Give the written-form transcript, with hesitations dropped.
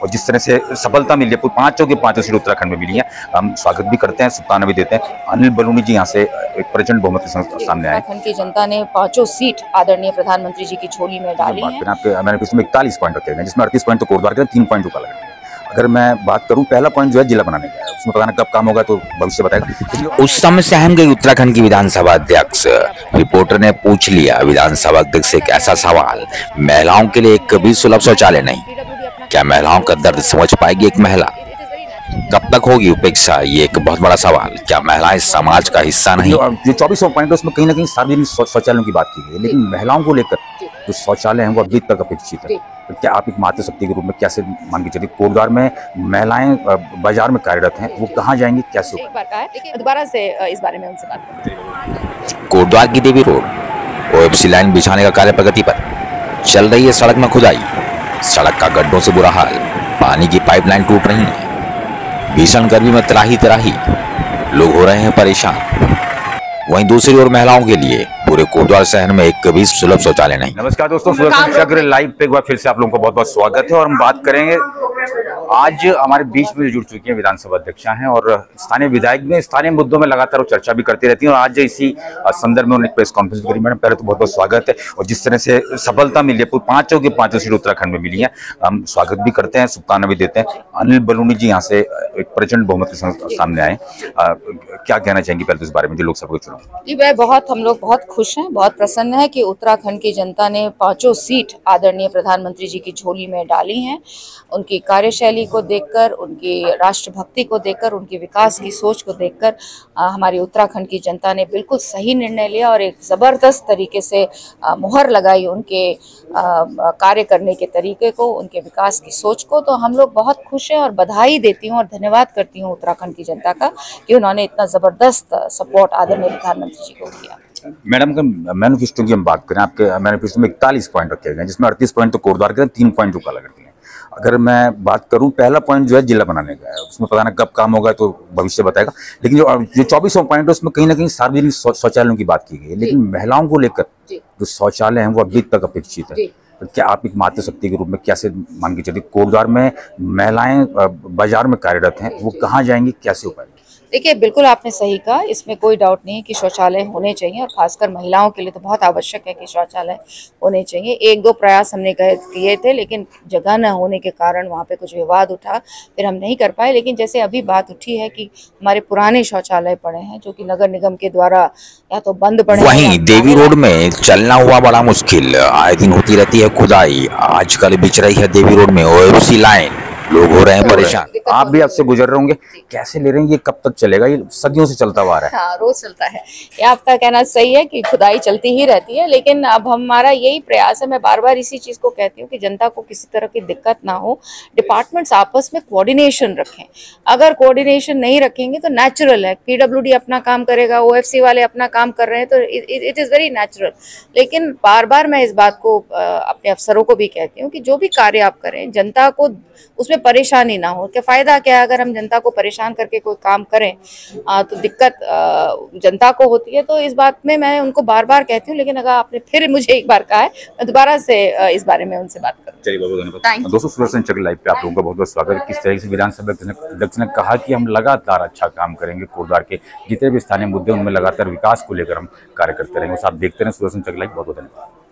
और जिस तरह से सफलता मिली है, 5 की 5 सीट उत्तराखंड में मिली है, हम स्वागत भी करते हैं, शुभकामनाएं भी देते हैं। अनिल बलूनी जी यहाँ से एक प्रचंड बहुमत के सामने आए। उत्तराखंड की जनता ने 5 सीट आदरणीय प्रधानमंत्री जी की झोली में डाली है। आपके मैनिफेस्टो में 41 पॉइंट रखे गए, जिसमें 38 पॉइंट तो कोटद्वार के, 3 पॉइंट काला गढ़। अगर मैं बात करूं, पहला पॉइंट जो है जिला बनाने का है, उसमें पता नहीं कब काम होगा तो भविष्य बताएगा। उस समय सहम गई उत्तराखंड की विधानसभा अध्यक्ष। रिपोर्टर ने पूछ लिया विधानसभा अध्यक्ष से एक ऐसा सवाल, महिलाओं के लिए एक भी सुलभ शौचालय नहीं, क्या महिलाओं का दर्द समझ पाएगी एक महिला? कब तक होगी उपेक्षा? ये एक बहुत बड़ा सवाल। क्या महिलाएं समाज का हिस्सा नहीं? जो 24 पॉइंट है उसमें कहीं ना कहीं सार्वजनिक शौचालयों की बात की गई है, लेकिन महिलाओं को लेकर जो शौचालय हैं वो अभी तक अपेक्षित है। तो क्या आप एक मातृशक्ति के रूप में कैसे मान के चलिए, कोटद्वार में महिलाएं बाजार में कार्यरत हैं, वो कहाँ जाएंगी, कैसे? दोबारा से इस बारे में उनसे बात करते हैं। कोटद्वार की देवी रोड ओएफसी लाइन बिछाने का कार्य प्रगति पर चल रही है। सड़क में खुदाई, सड़क का गड्ढों से बुरा हाल, पानी की पाइपलाइन टूट रही है, भीषण गर्मी में त्राही त्राही लोग हो रहे हैं परेशान। वहीं दूसरी ओर महिलाओं के लिए पूरे कोटद्वार शहर में एक भी सुलभ शौचालय नहीं। नमस्कार दोस्तों, सुदर्शन चक्र लाइव पे एक बार फिर से आप लोगों का बहुत बहुत स्वागत है। और हम बात करेंगे, आज हमारे बीच में जुड़ चुकी हैं विधानसभा अध्यक्षा हैं और स्थानीय विधायक में स्थानीय मुद्दों में लगातार वो चर्चा भी करती रहती हैं। और आज इसी संदर्भ में उन्होंने प्रेस कॉन्फ्रेंस करी। मैडम, पहले तो बहुत बहुत स्वागत है। और जिस तरह से सफलता मिली है, 5 की 5 सीट उत्तराखंड में मिली है, हम स्वागत भी करते हैं, शुभकामनाएं भी देते हैं। अनिल बलूनी जी यहाँ से एक प्रचंड बहुमत के सामने आए, क्या कहना चाहेंगे पहले इस बारे में जो लोकसभा के चुनाव? जी, हम लोग बहुत खुश हैं, बहुत प्रसन्न है कि उत्तराखंड की जनता ने 5 सीट आदरणीय प्रधानमंत्री जी की झोली में डाली हैं। उनकी कार्यशैली को देखकर, उनकी राष्ट्रभक्ति को देखकर, उनकी विकास की सोच को देखकर हमारी उत्तराखंड की जनता ने बिल्कुल सही निर्णय लिया और एक ज़बरदस्त तरीके से मुहर लगाई उनके कार्य करने के तरीके को, उनके विकास की सोच को। तो हम लोग बहुत खुश हैं और बधाई देती हूँ और धन्यवाद करती हूँ उत्तराखंड की जनता का कि उन्होंने इतना ज़बरदस्त सपोर्ट आदरणीय प्रधानमंत्री जी को किया। मैडम, का मैनिफेस्टो की हम बात करें, आपके मैनिफेस्टो में 41 पॉइंट रखे गए, जिसमें 38 पॉइंट तो कोटद्वार के, 3 पॉइंट काला गढ़ के। अगर मैं बात करूं, पहला पॉइंट जो है जिला बनाने का है, उसमें पता नहीं कब काम होगा तो भविष्य बताएगा। लेकिन जो 24 पॉइंट है उसमें कहीं ना कहीं सार्वजनिक शौचालयों की बात की गई है, लेकिन महिलाओं को लेकर जो शौचालय हैं वो अभी तक अपेक्षित है। तो क्या आप एक मातृशक्ति के रूप में कैसे मान के चलिए, कोटद्वार में महिलाएं बाजार में कार्यरत हैं, वो कहाँ जाएंगी, कैसे हो पाएगी? देखिए, बिल्कुल आपने सही कहा, इसमें कोई डाउट नहीं है कि शौचालय होने चाहिए और खासकर महिलाओं के लिए तो बहुत आवश्यक है कि शौचालय होने चाहिए। 1-2 प्रयास हमने किए थे, लेकिन जगह न होने के कारण वहाँ पे कुछ विवाद उठा, फिर हम नहीं कर पाए। लेकिन जैसे अभी बात उठी है कि हमारे पुराने शौचालय पड़े हैं जो कि नगर निगम के द्वारा या तो बंद पड़े हैं। वहीं देवी रोड में चलना हुआ बड़ा मुश्किल, आए दिन होती रहती है खुदाई। आजकल बिछ रही है देवी रोड में ओएफसी लाइन, लोग हो रहे हैं परेशान। आप भी आपसे गुजर रहे होंगे, कैसे ले रहे हैं, ये कब तक चलेगा? ये सदियों से चलता हुआ आ रहा है। हाँ, रोज चलता है। ये आपका कहना सही है कि खुदाई चलती ही रहती है, लेकिन अब हमारा यही प्रयास है, मैं बार बार इसी चीज को कहती हूँ कि जनता को किसी तरह की दिक्कत ना हो, डिपार्टमेंट्स आपस में कोऑर्डिनेशन रखें। अगर कोऑर्डिनेशन नहीं रखेंगे तो नेचुरल है, पीडब्ल्यूडी अपना काम करेगा, ओएफसी वाले अपना काम कर रहे हैं, तो इट इज़ वेरी नेचुरल। लेकिन बार बार मैं इस बात को अपने अफसरों को भी कहती हूँ कि जो भी कार्य आप करें, जनता को उसमें परेशानी ना हो। क्या फायदा क्या है अगर हम जनता को परेशान करके कोई काम करें, तो दिक्कत जनता को होती है। तो इस बात में मैं उनको बार बार कहती हूँ, लेकिन अगर आपने फिर मुझे एक बार कहा है, मैं दोबारा से इस बारे में उनसे बात करूँ। चलिए, बहुत बहुत धन्यवाद दोस्तों। सुदर्शन चक्र लाइव पे आप लोगों का बहुत बहुत स्वागत है। किस तरह से विधानसभा अध्यक्ष ने कहा कि हम लगातार अच्छा काम करेंगे, कोटद्वार के जितने भी स्थानीय मुद्दे उनमें लगातार विकास को लेकर हम कार्य करते रहेंगे। आप देखते रहे सुदर्शन चक्र लाइव। बहुत बहुत धन्यवाद।